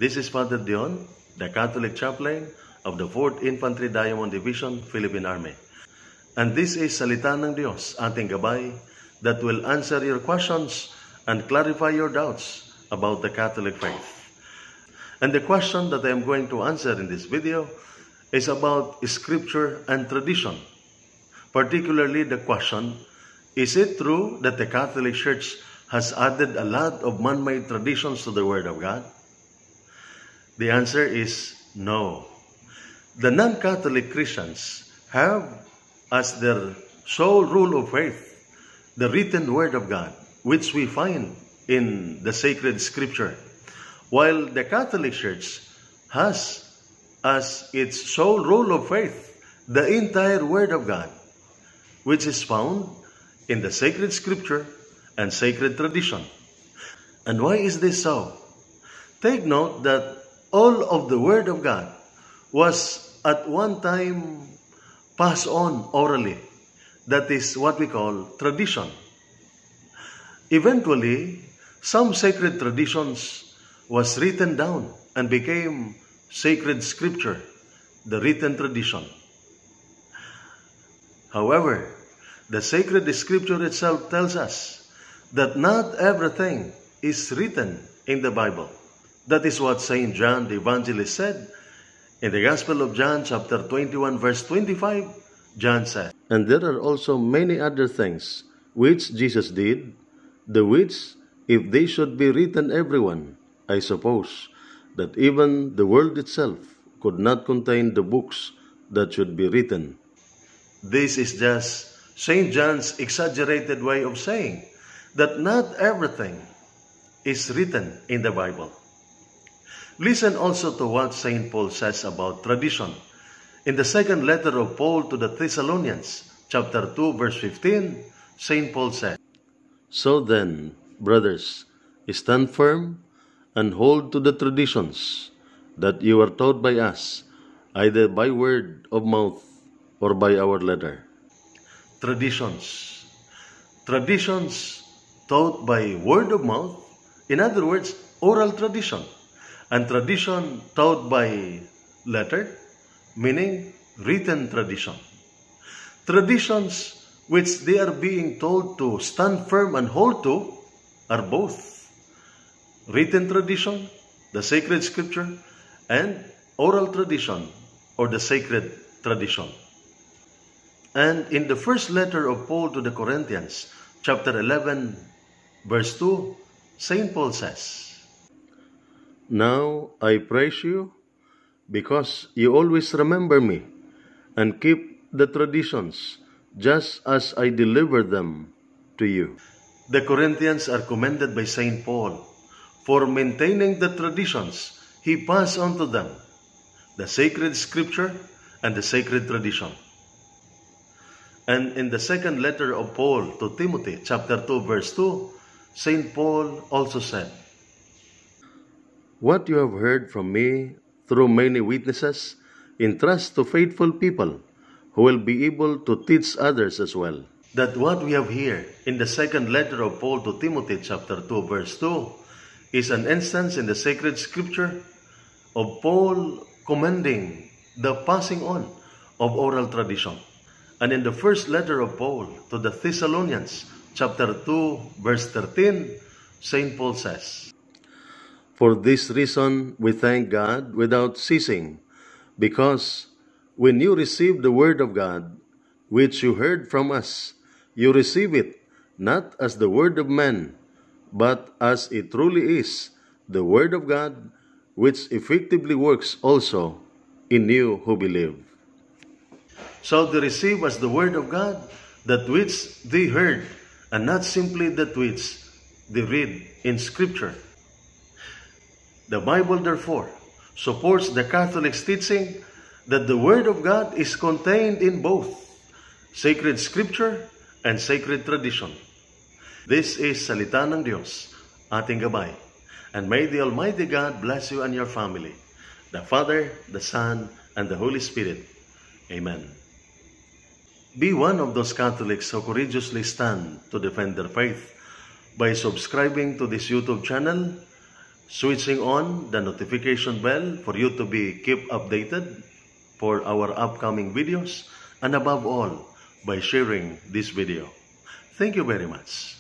This is Father Dion, the Catholic Chaplain of the 4th Infantry Diamond Division, Philippine Army. And this is Salita ng Diyos, ating gabay, that will answer your questions and clarify your doubts about the Catholic faith. And the question that I am going to answer in this video is about Scripture and tradition. Particularly the question, is it true that the Catholic Church has added a lot of man-made traditions to the Word of God? The answer is no. The non-Catholic Christians have as their sole rule of faith the written Word of God, which we find in the sacred Scripture, while the Catholic Church has as its sole rule of faith the entire Word of God, which is found in the sacred Scripture and sacred tradition. And why is this so? Take note that all of the Word of God was at one time passed on orally. That is what we call tradition. Eventually, some sacred traditions was written down and became sacred Scripture, the written tradition. However, the sacred Scripture itself tells us that not everything is written in the Bible. That is what St. John the Evangelist said in the Gospel of John chapter 21 verse 25. John said, "And there are also many other things which Jesus did, the which, if they should be written everyone, I suppose that even the world itself could not contain the books that should be written." This is just St. John's exaggerated way of saying that not everything is written in the Bible. Listen also to what St. Paul says about tradition. In the second letter of Paul to the Thessalonians, chapter 2, verse 15, St. Paul said, "So then, brothers, stand firm and hold to the traditions that you are taught by us, either by word of mouth or by our letter." Traditions. Traditions taught by word of mouth, in other words, oral tradition. And tradition taught by letter, meaning written tradition. Traditions which they are being told to stand firm and hold to are both written tradition, the sacred Scripture, and oral tradition, or the sacred tradition. And in the first letter of Paul to the Corinthians, chapter 11, verse 2, St. Paul says, "Now I praise you because you always remember me and keep the traditions just as I delivered them to you." The Corinthians are commended by St. Paul for maintaining the traditions he passed on to them, the sacred Scripture and the sacred tradition. And in the second letter of Paul to Timothy, chapter 2, verse 2, St. Paul also said, "What you have heard from me through many witnesses, entrust to faithful people who will be able to teach others as well." That what we have here in the second letter of Paul to Timothy, chapter 2, verse 2, is an instance in the sacred Scripture of Paul commending the passing on of oral tradition. And in the first letter of Paul to the Thessalonians, chapter 2, verse 13, St. Paul says, "For this reason we thank God without ceasing, because when you received the word of God, which you heard from us, you receive it not as the word of men, but as it truly is, the word of God, which effectively works also in you who believe." So they receive as the word of God that which they heard, and not simply that which they read in Scripture. The Bible, therefore, supports the Catholic's teaching that the Word of God is contained in both sacred Scripture and sacred tradition. This is Salita ng Diyos, ating gabay. And may the Almighty God bless you and your family, the Father, the Son, and the Holy Spirit. Amen. Be one of those Catholics who courageously stand to defend their faith by subscribing to this YouTube channel, switching on the notification bell for you to be kept updated for our upcoming videos, and above all, by sharing this video. Thank you very much.